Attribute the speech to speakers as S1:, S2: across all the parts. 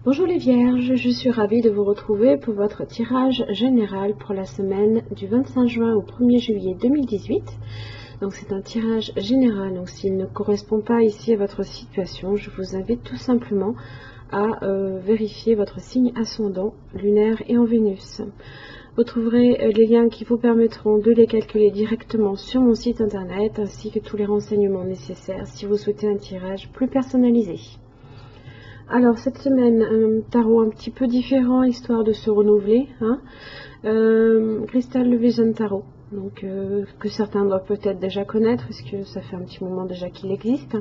S1: Bonjour les Vierges, je suis ravie de vous retrouver pour votre tirage général pour la semaine du 25 juin au 1er juillet 2018. Donc c'est un tirage général, donc s'il ne correspond pas ici à votre situation, je vous invite tout simplement à vérifier votre signe ascendant, lunaire et en Vénus. Vous trouverez les liens qui vous permettront de les calculer directement sur mon site internet ainsi que tous les renseignements nécessaires si vous souhaitez un tirage plus personnalisé. Alors cette semaine, un tarot un petit peu différent, histoire de se renouveler, hein. Crystal Vision Tarot, donc que certains doivent peut-être déjà connaître, puisque ça fait un petit moment déjà qu'il existe.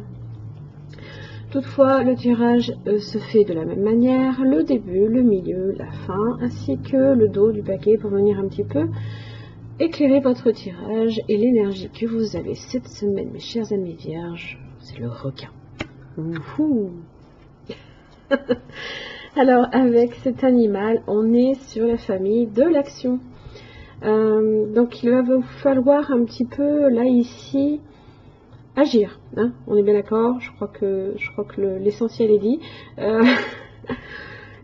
S1: Toutefois, le tirage se fait de la même manière, le début, le milieu, la fin, ainsi que le dos du paquet pour venir un petit peu éclairer votre tirage et l'énergie que vous avez cette semaine, mes chers amis vierges. C'est le requin. Ouhou. Alors avec cet animal, on est sur la famille de l'action. Donc il va vous falloir un petit peu là ici agir, hein, on est bien d'accord. Je crois que l'essentiel est dit.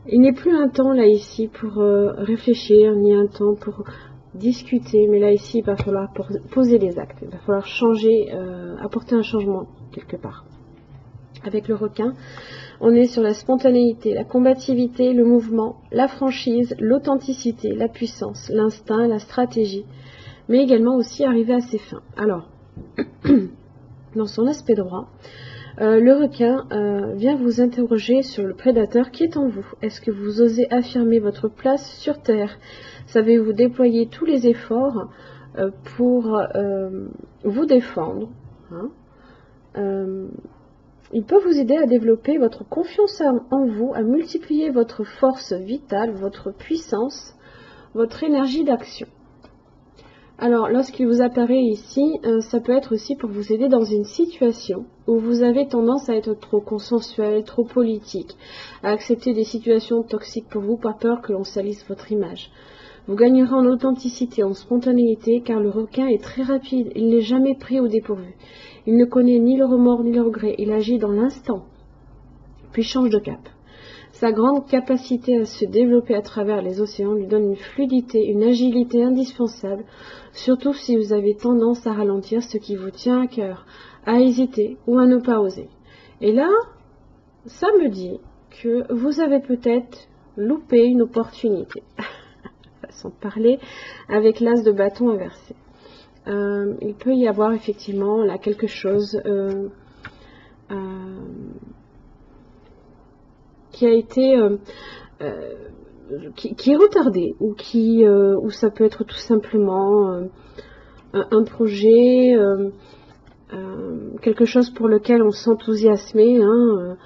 S1: Il n'est plus un temps là ici pour réfléchir, ni un temps pour discuter, mais là ici il va falloir poser des actes, il va falloir changer, apporter un changement quelque part. Avec le requin, on est sur la spontanéité, la combativité, le mouvement, la franchise, l'authenticité, la puissance, l'instinct, la stratégie, mais également aussi arriver à ses fins. Alors, dans son aspect droit, le requin vient vous interroger sur le prédateur qui est en vous. Est-ce que vous osez affirmer votre place sur Terre? Savez-vous déployer tous les efforts pour vous défendre, hein? Il peut vous aider à développer votre confiance en vous, à multiplier votre force vitale, votre puissance, votre énergie d'action. Alors, lorsqu'il vous apparaît ici, ça peut être aussi pour vous aider dans une situation où vous avez tendance à être trop consensuel, trop politique, à accepter des situations toxiques pour vous par peur que l'on salisse votre image. Vous gagnerez en authenticité, en spontanéité, car le requin est très rapide, il n'est jamais pris au dépourvu. Il ne connaît ni le remords ni le regret, il agit dans l'instant, puis change de cap. Sa grande capacité à se développer à travers les océans lui donne une fluidité, une agilité indispensable, surtout si vous avez tendance à ralentir ce qui vous tient à cœur, à hésiter ou à ne pas oser. Et là, ça me dit que vous avez peut-être loupé une opportunité. Façon de parler, avec l'as de bâton inversé. Il peut y avoir effectivement là quelque chose qui a été qui est retardé, ou ça peut être tout simplement un projet, quelque chose pour lequel on s'enthousiasmait, hein,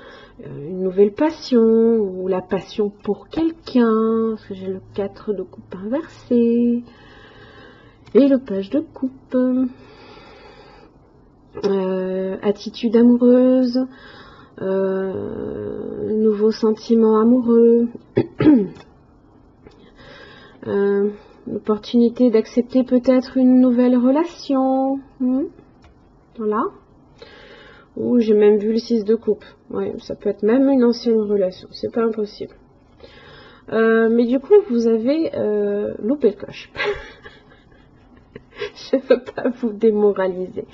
S1: une nouvelle passion, ou la passion pour quelqu'un, parce que j'ai le 4 de coupe inversé et le page de coupe. Attitude amoureuse, nouveaux sentiments amoureux, l'opportunité d'accepter peut-être une nouvelle relation, voilà. Ou j'ai même vu le 6 de coupe. Ouais, ça peut être même une ancienne relation, c'est pas impossible. Mais du coup, vous avez loupé le coche. Je ne veux pas vous démoraliser.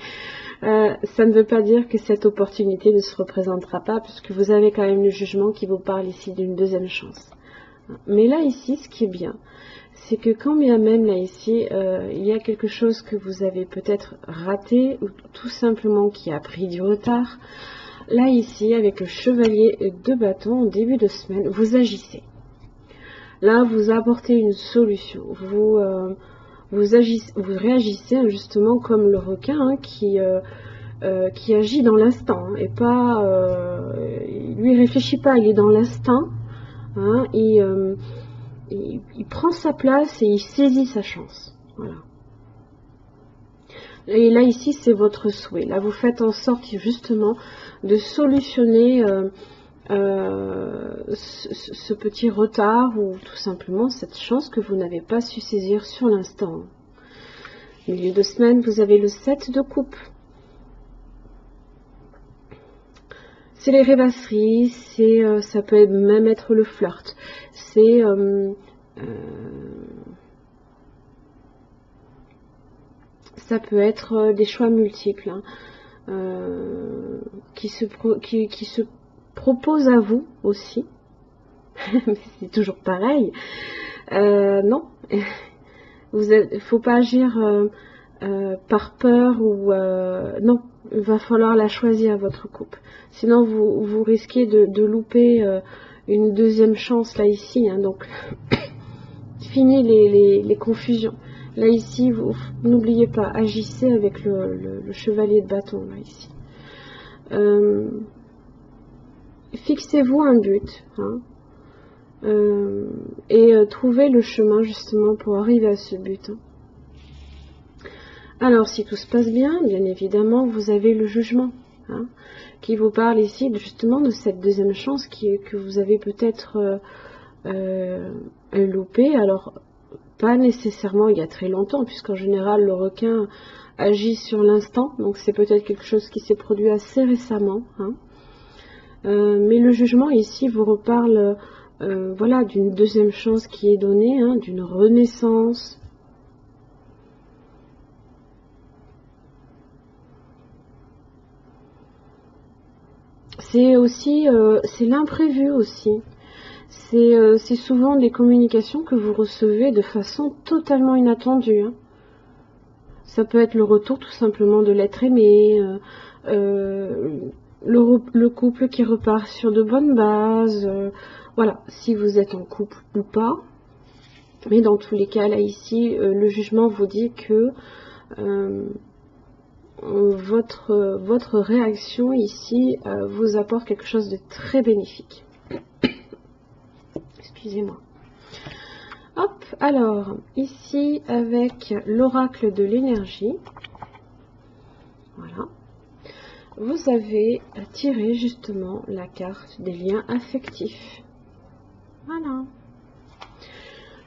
S1: Ça ne veut pas dire que cette opportunité ne se représentera pas, puisque vous avez quand même le jugement qui vous parle ici d'une deuxième chance. Mais là, ici, ce qui est bien, c'est que quand bien même, là, ici, il y a quelque chose que vous avez peut-être raté, ou tout simplement qui a pris du retard, là, ici, avec le chevalier de bâton, en début de semaine, vous agissez. Là, vous apportez une solution. Vous réagissez justement comme le requin, hein, qui agit dans l'instant, hein, et pas, lui réfléchit pas, il est dans l'instinct, hein, il prend sa place et il saisit sa chance. Voilà. Et là ici c'est votre souhait. Là vous faites en sorte justement de solutionner ce petit retard, ou tout simplement cette chance que vous n'avez pas su saisir sur l'instant. Milieu de semaine, vous avez le 7 de coupe. c'est les rêvasseries, ça peut même être le flirt, c'est ça peut être des choix multiples, hein, qui se proposent à vous aussi. Mais c'est toujours pareil. Non, il faut pas agir par peur ou non. Il va falloir la choisir, votre couple. Sinon, vous risquez de louper une deuxième chance là ici. Hein, donc, fini les confusions. Là ici, vous n'oubliez pas, agissez avec le chevalier de bâton là ici. Fixez-vous un but, hein, et trouvez le chemin justement pour arriver à ce but. Hein. Alors, si tout se passe bien, bien évidemment, vous avez le jugement, hein, qui vous parle ici justement de cette deuxième chance que vous avez peut-être loupée. Alors, pas nécessairement il y a très longtemps, puisqu'en général, le requin agit sur l'instant, donc c'est peut-être quelque chose qui s'est produit assez récemment. Hein. Mais le jugement ici vous reparle voilà, d'une deuxième chance qui est donnée, hein, d'une renaissance. C'est aussi, c'est l'imprévu aussi. C'est souvent des communications que vous recevez de façon totalement inattendue. Hein. Ça peut être le retour tout simplement de l'être aimé, le couple qui repart sur de bonnes bases. Voilà, si vous êtes en couple ou pas. Mais dans tous les cas, là ici, le jugement vous dit que votre réaction ici vous apporte quelque chose de très bénéfique. Excusez-moi. Hop, alors, ici, avec l'oracle de l'énergie, voilà, vous avez tiré justement la carte des liens affectifs. Voilà.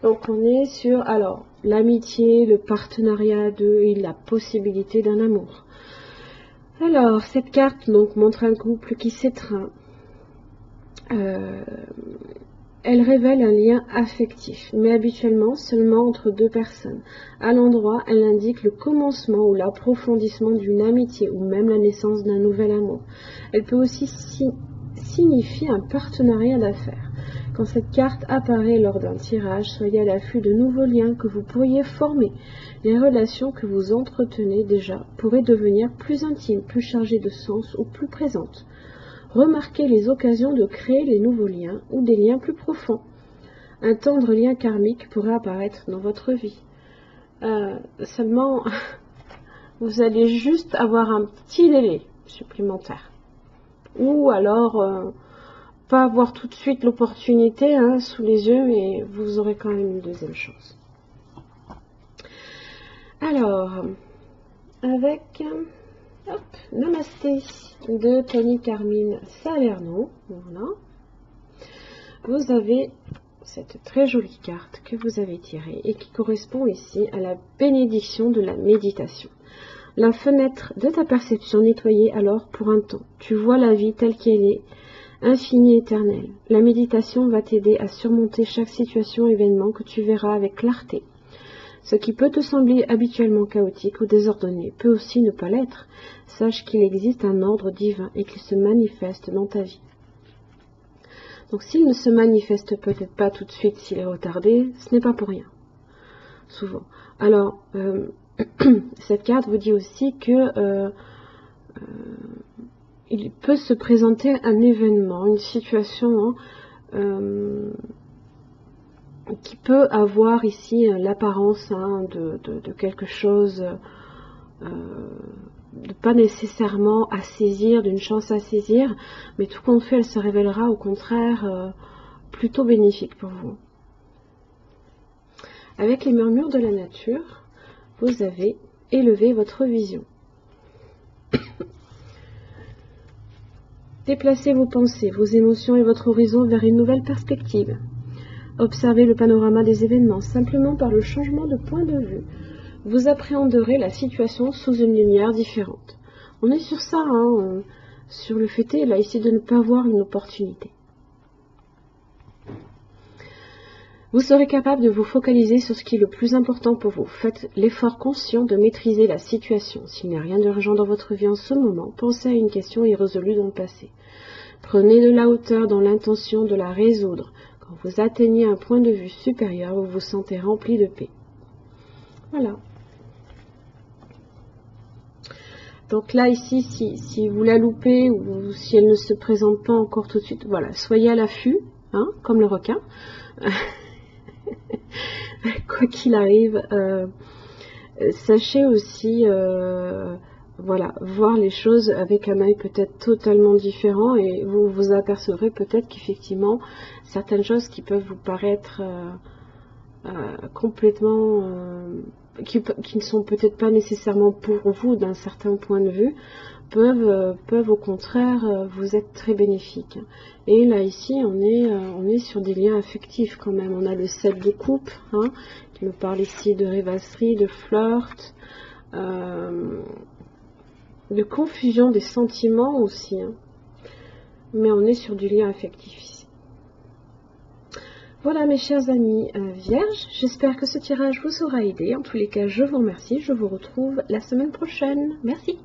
S1: Donc, on est sur, alors, l'amitié, le partenariat et la possibilité d'un amour. Alors, cette carte donc montre un couple qui s'étreint. Elle révèle un lien affectif, mais habituellement seulement entre deux personnes. À l'endroit, elle indique le commencement ou l'approfondissement d'une amitié ou même la naissance d'un nouvel amour. Elle peut aussi signifier un partenariat d'affaires. Quand cette carte apparaît lors d'un tirage, soyez à l'affût de nouveaux liens que vous pourriez former. Les relations que vous entretenez déjà pourraient devenir plus intimes, plus chargées de sens ou plus présentes. Remarquez les occasions de créer les nouveaux liens ou des liens plus profonds. Un tendre lien karmique pourrait apparaître dans votre vie. Seulement, vous allez juste avoir un petit délai supplémentaire. Ou alors, pas avoir tout de suite l'opportunité sous les yeux, mais vous aurez quand même une deuxième chance. Alors, avec... Hop, Namasté de Tony Carmine Salerno. Voilà. Vous avez cette très jolie carte que vous avez tirée et qui correspond ici à la bénédiction de la méditation. La fenêtre de ta perception nettoyée alors pour un temps. Tu vois la vie telle qu'elle est, infinie et éternelle. La méditation va t'aider à surmonter chaque situation, événement que tu verras avec clarté. Ce qui peut te sembler habituellement chaotique ou désordonné peut aussi ne pas l'être. Sache qu'il existe un ordre divin et qu'il se manifeste dans ta vie. Donc s'il ne se manifeste peut-être pas tout de suite, s'il est retardé, ce n'est pas pour rien. Souvent. Alors, cette carte vous dit aussi que il peut se présenter un événement, une situation qui peut avoir ici l'apparence de quelque chose de pas nécessairement à saisir, d'une chance à saisir, mais tout compte fait, elle se révélera au contraire plutôt bénéfique pour vous. Avec les murmures de la nature, vous avez élevé votre vision. Déplacez vos pensées, vos émotions et votre horizon vers une nouvelle perspective. Observez le panorama des événements simplement par le changement de point de vue. Vous appréhenderez la situation sous une lumière différente. On est sur ça, sur le fait est, là, ici, de ne pas voir une opportunité. Vous serez capable de vous focaliser sur ce qui est le plus important pour vous. Faites l'effort conscient de maîtriser la situation. S'il n'y a rien d'urgent dans votre vie en ce moment, pensez à une question irrésolue dans le passé. Prenez de la hauteur dans l'intention de la résoudre. Quand vous atteignez un point de vue supérieur, vous vous sentez rempli de paix. Voilà. Donc là, ici, si vous la loupez ou si elle ne se présente pas encore tout de suite, voilà, soyez à l'affût, hein, comme le requin. Quoi qu'il arrive, sachez aussi, voilà, voir les choses avec un œil peut-être totalement différent et vous vous apercevrez peut-être qu'effectivement, certaines choses qui peuvent vous paraître complètement, qui ne sont peut-être pas nécessairement pour vous d'un certain point de vue, peuvent au contraire vous être très bénéfiques. Et là ici on est sur des liens affectifs quand même. On a le 7 de coupe, hein, qui nous parle ici de rêvasserie, de flirt, de confusion des sentiments aussi, hein. Mais on est sur du lien affectif ici. Voilà mes chers amis vierges, j'espère que ce tirage vous aura aidé. En tous les cas, je vous remercie. Je vous retrouve la semaine prochaine. Merci.